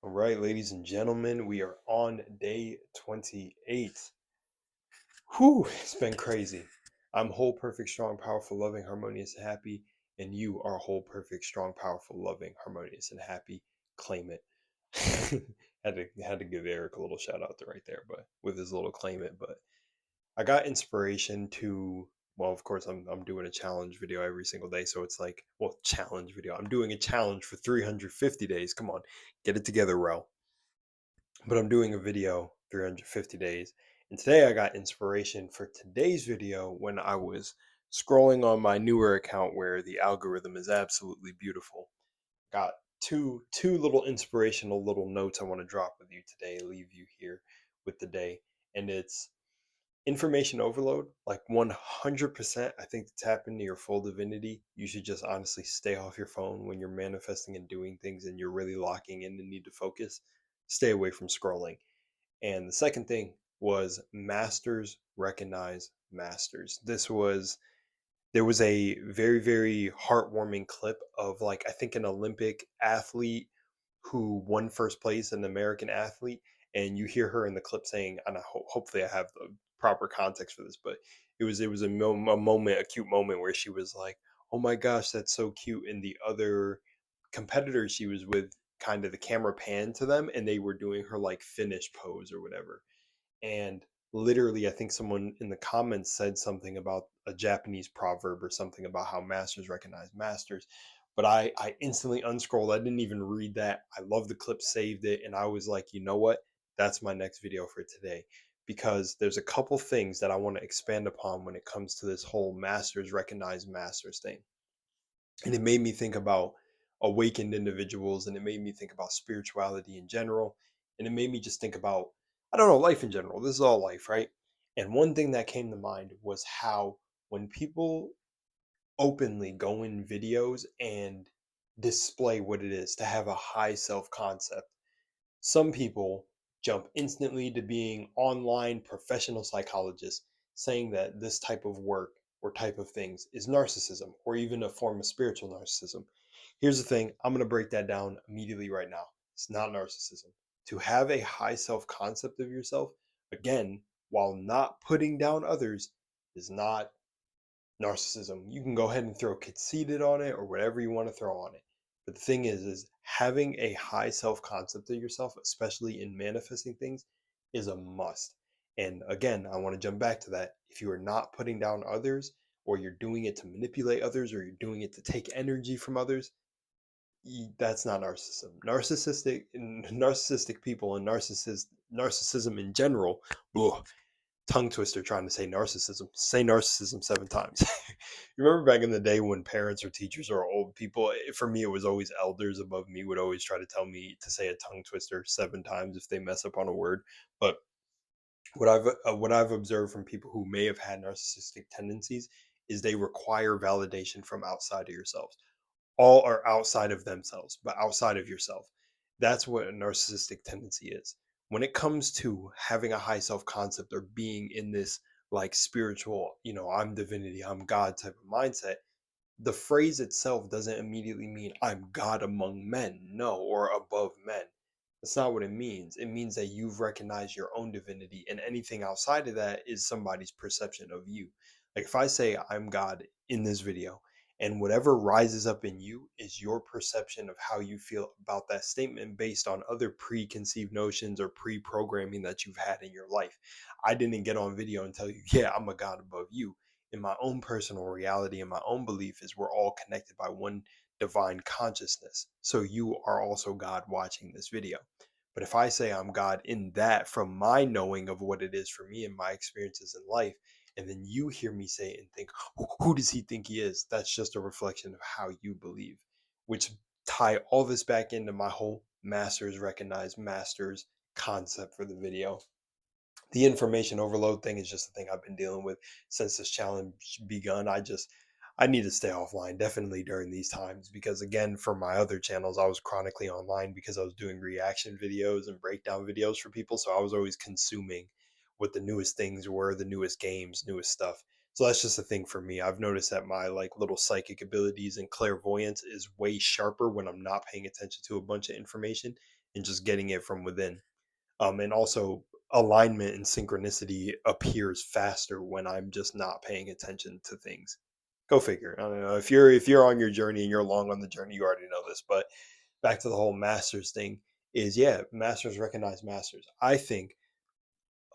All right, ladies and gentlemen, we are on day 28. Whew, it's been crazy. I'm whole, perfect, strong, powerful, loving, harmonious, and happy. And you are whole, perfect, strong, powerful, loving, harmonious, and happy. Claim it. had to give Eric a little shout out there right there, but with his little claim it. But I got inspiration to, well, of course, I'm doing a challenge video every single day. So it's like, well, challenge video. I'm doing a challenge for 350 days. Come on, get it together, Rel. But I'm doing a video 350 days. And today I got inspiration for today's video when I was scrolling on my newer account where the algorithm is absolutely beautiful. Got two little inspirational little notes I want to drop with you today, leave you here with the day. And it's information overload, like 100%. I think to tap into your full divinity, you should just honestly stay off your phone when you're manifesting and doing things and you're really locking in and need to focus. Stay away from scrolling. And the second thing was masters recognize masters. There was a very, very heartwarming clip of, like, I think an Olympic athlete who won first place, an American athlete, and you hear her in the clip saying, and hopefully I have the proper context for this, but a moment, a cute moment where she was like, "Oh my gosh, that's so cute," and the other competitors she was with, kind of the camera panned to them, and they were doing her like finish pose or whatever, and literally I think someone in the comments said something about a Japanese proverb or something about how masters recognize masters. But I instantly unscrolled. I didn't even read that. I love the clip, saved it, and I was like, you know what, that's my next video for today, because there's a couple things that I want to expand upon when it comes to this whole masters recognize masters thing. And it made me think about awakened individuals, and it made me think about spirituality in general, and it made me just think about, I don't know, life in general. This is all life, right? And one thing that came to mind was how when people openly go in videos and display what it is to have a high self concept, some people jump instantly to being online professional psychologists, saying that this type of work or type of things is narcissism or even a form of spiritual narcissism. Here's the thing, I'm going to break that down immediately right now. It's not narcissism. To have a high self concept of yourself, again, while not putting down others, is not narcissism. You can go ahead and throw conceited on it or whatever you want to throw on it. But the thing is having a high self-concept of yourself, especially in manifesting things, is a must. And again, I want to jump back to that. If you are not putting down others, or you're doing it to manipulate others, or you're doing it to take energy from others, that's not narcissism. Narcissistic people and narcissism in general, ugh, tongue twister trying to say narcissism. Say narcissism 7 times. You remember back in the day when parents or teachers or old people, for me, it was always elders above me would always try to tell me to say a tongue twister 7 times if they mess up on a word. But what I've observed from people who may have had narcissistic tendencies is they require validation from outside of yourselves. All are outside of themselves, but outside of yourself. That's what a narcissistic tendency is. When it comes to having a high self concept or being in this like spiritual, I'm divinity, I'm God type of mindset, the phrase itself doesn't immediately mean I'm God among men, no, or above men. That's not what it means. It means that you've recognized your own divinity, and anything outside of that is somebody's perception of you. Like if I say I'm God in this video, and whatever rises up in you is your perception of how you feel about that statement based on other preconceived notions or pre programming that you've had in your life. I didn't get on video and tell you, yeah, I'm a God above you. In my own personal reality and my own belief is we're all connected by one divine consciousness. So you are also God watching this video. But if I say I'm God in that from my knowing of what it is for me and my experiences in life, and then you hear me say it and think, who does he think he is? That's just a reflection of how you believe, which tie all this back into my whole masters recognize masters concept for the video. The information overload thing is just a thing I've been dealing with since this challenge begun. I need to stay offline definitely during these times, because again, for my other channels I was chronically online because I was doing reaction videos and breakdown videos for people, so I was always consuming what the newest things were, the newest games, newest stuff. So that's just a thing for me. I've noticed that my like little psychic abilities and clairvoyance is way sharper when I'm not paying attention to a bunch of information, and just getting it from within. And also alignment and synchronicity appears faster when I'm just not paying attention to things. Go figure. I don't know if you're on your journey and you're long on the journey, you already know this. But back to the whole masters thing is, yeah, masters recognize masters. I think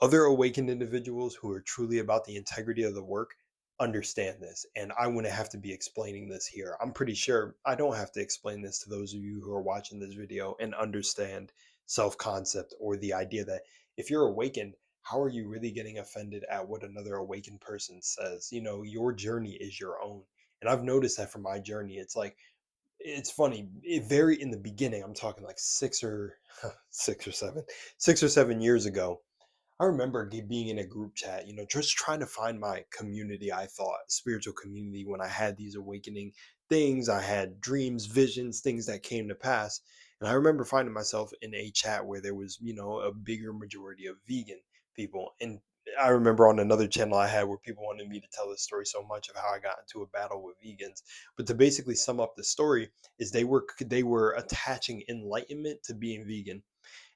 other awakened individuals who are truly about the integrity of the work understand this. And I wouldn't have to be explaining this here. I'm pretty sure I don't have to explain this to those of you who are watching this video and understand self concept or the idea that if you're awakened, how are you really getting offended at what another awakened person says? You know, your journey is your own. And I've noticed that from my journey. It's like, it's funny. It very in the beginning, I'm talking like 6 or 7 years ago. I remember being in a group chat, you know, just trying to find my community. I thought spiritual community when I had these awakening things. I had dreams, visions, things that came to pass. And I remember finding myself in a chat where there was, you know, a bigger majority of vegan people. And I remember on another channel I had where people wanted me to tell this story so much of how I got into a battle with vegans. But to basically sum up the story is they were attaching enlightenment to being vegan,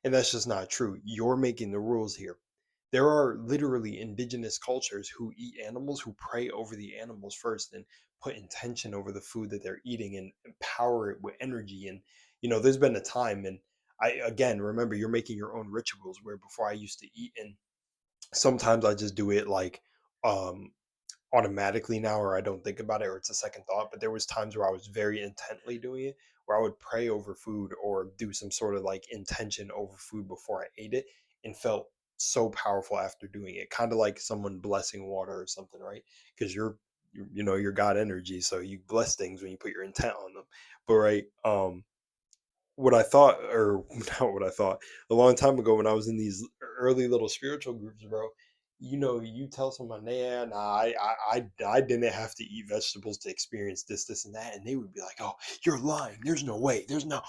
and that's just not true. You're making the rules here. There are literally indigenous cultures who eat animals, who pray over the animals first and put intention over the food that they're eating and empower it with energy. And, you know, there's been a time, and I, again, remember, you're making your own rituals where before I used to eat, and sometimes I just do it like, um, automatically now, or I don't think about it, or it's a second thought. But there was times where I was very intently doing it, where I would pray over food or do some sort of like intention over food before I ate it, and felt so powerful after doing it, kind of like someone blessing water or something, right? Because you know, you're God energy, so you bless things when you put your intent on them. But right, what I thought, or not what I thought, a long time ago when I was in these early little spiritual groups, bro. You know, you tell someone, "Yeah, nah, I didn't have to eat vegetables to experience this, and that," and they would be like, "Oh, you're lying. There's no way. There's no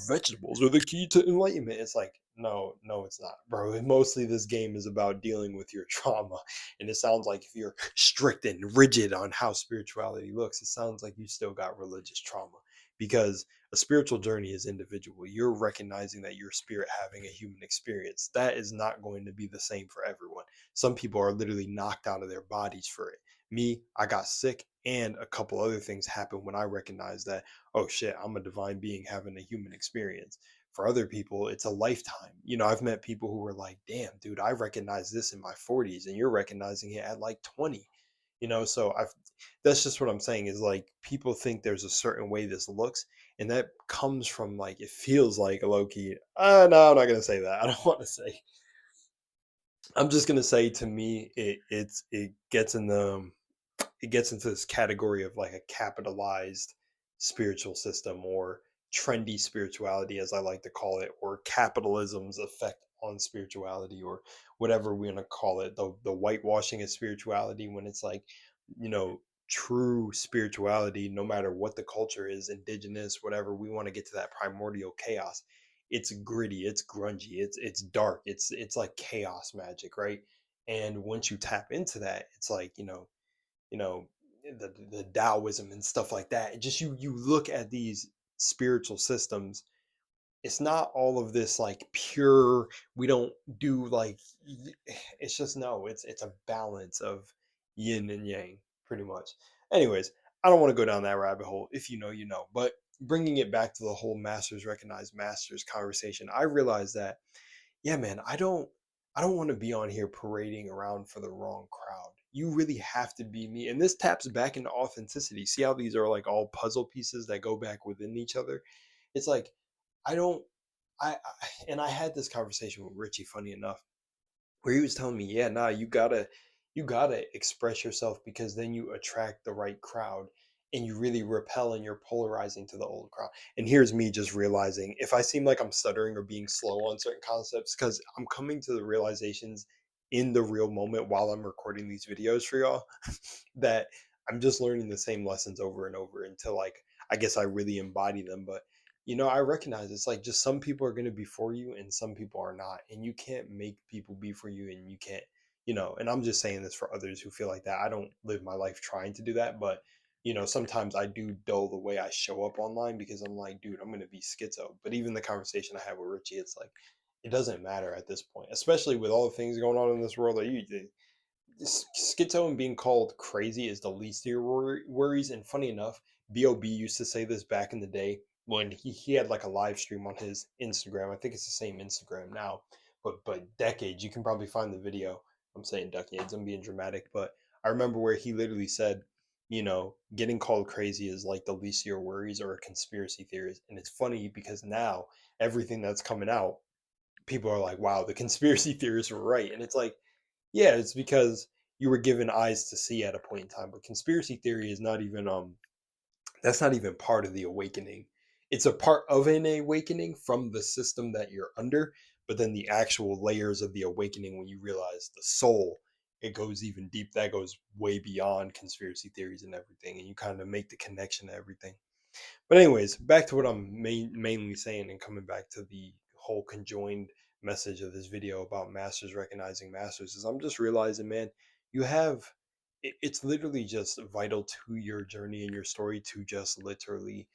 vegetables are the key to enlightenment." It's like, no, no, it's not, bro. And mostly, this game is about dealing with your trauma, and it sounds like if you're strict and rigid on how spirituality looks, it sounds like you still got religious trauma because a spiritual journey is individual. You're recognizing that your spirit having a human experience. That is not going to be the same for everyone. Some people are literally knocked out of their bodies for it. Me, I got sick, and a couple other things happened when I recognized that, oh shit, I'm a divine being having a human experience. For other people, it's a lifetime. You know, I've met people who were like, damn, dude, I recognize this in my 40s, and you're recognizing it at like 20. You know, so I've that's just what I'm saying is like people think there's a certain way this looks, and that comes from like it feels like a low key. No, I'm not gonna say that. I don't want to say. I'm just gonna say to me, it gets in the it gets into this category of like a capitalized spiritual system or trendy spirituality, as I like to call it, or capitalism's effect on spirituality, or whatever we want to call it. The whitewashing of spirituality when it's like, you know, true spirituality, no matter what the culture is, indigenous, whatever, we want to get to that primordial chaos. It's gritty, it's grungy, it's dark, it's like chaos magic, right? And once you tap into that, it's like, you know the Taoism and stuff like that. It just you look at these spiritual systems. It's not all of this like pure. We don't do like. It's just no. It's a balance of yin and yang, pretty much. Anyways, I don't want to go down that rabbit hole. If you know, you know. But bringing it back to the whole masters recognize masters conversation, I realized that, yeah, man, I don't want to be on here parading around for the wrong crowd. You really have to be me. And this taps back into authenticity. See how these are like all puzzle pieces that go back within each other? It's like I don't and I had this conversation with Richie, funny enough, where he was telling me, yeah, nah, you gotta express yourself because then you attract the right crowd and you really repel and you're polarizing to the old crowd. And here's me just realizing if I seem like I'm stuttering or being slow on certain concepts, because I'm coming to the realizations in the real moment while I'm recording these videos for y'all, that I'm just learning the same lessons over and over until like I guess I really embody them. But I recognize it's like just some people are going to be for you and some people are not, and you can't make people be for you, and you can't, and I'm just saying this for others who feel like that. I don't live my life trying to do that, but sometimes I do dull the way I show up online because I'm like, dude, I'm gonna be schizo. But even the conversation I had with Richie, it's like it doesn't matter at this point, especially with all the things going on in this world. That schizo and being called crazy is the least of your worries. And funny enough, Bob used to say this back in the day when he had like a live stream on his Instagram. I think it's the same Instagram now, but decades. You can probably find the video. I'm saying decades. I'm being dramatic, but I remember where he literally said, getting called crazy is like the least of your worries or a conspiracy theorist. And it's funny because now everything that's coming out, people are like, wow, the conspiracy theorists were right. And it's like, yeah, it's because you were given eyes to see at a point in time. But conspiracy theory is not even that's not even part of the awakening. It's a part of an awakening from the system that you're under, but then the actual layers of the awakening when you realize the soul, it goes even deep. That goes way beyond conspiracy theories and everything, and you kind of make the connection to everything. But anyways, back to what I'm mainly saying and coming back to the whole conjoined message of this video about masters recognizing masters is I'm just realizing, man, you have it's literally just vital to your journey and your story to just literally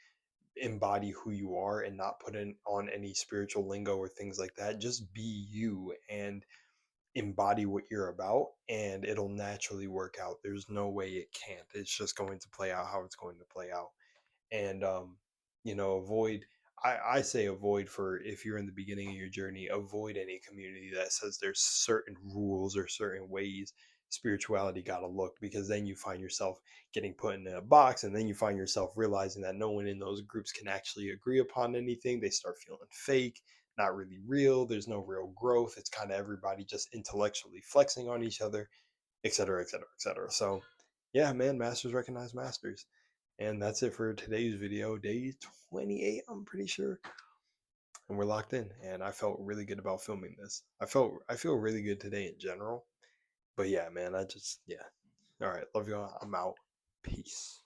embody who you are and not put in on any spiritual lingo or things like that. Just be you and embody what you're about and it'll naturally work out. There's no way it can't. It's just going to play out how it's going to play out. And avoid, I say avoid, for if you're in the beginning of your journey, avoid any community that says there's certain rules or certain ways spirituality got to look, because then you find yourself getting put in a box, and then you find yourself realizing that no one in those groups can actually agree upon anything. They start feeling fake, not really real. There's no real growth. It's kind of everybody just intellectually flexing on each other, etc., etc., etc. So yeah, man, masters recognize masters. And that's it for today's video, day 28, I'm pretty sure. And we're locked in. And I felt really good about filming this. I feel really good today in general. But yeah, man, yeah. All right, love you all. I'm out. Peace.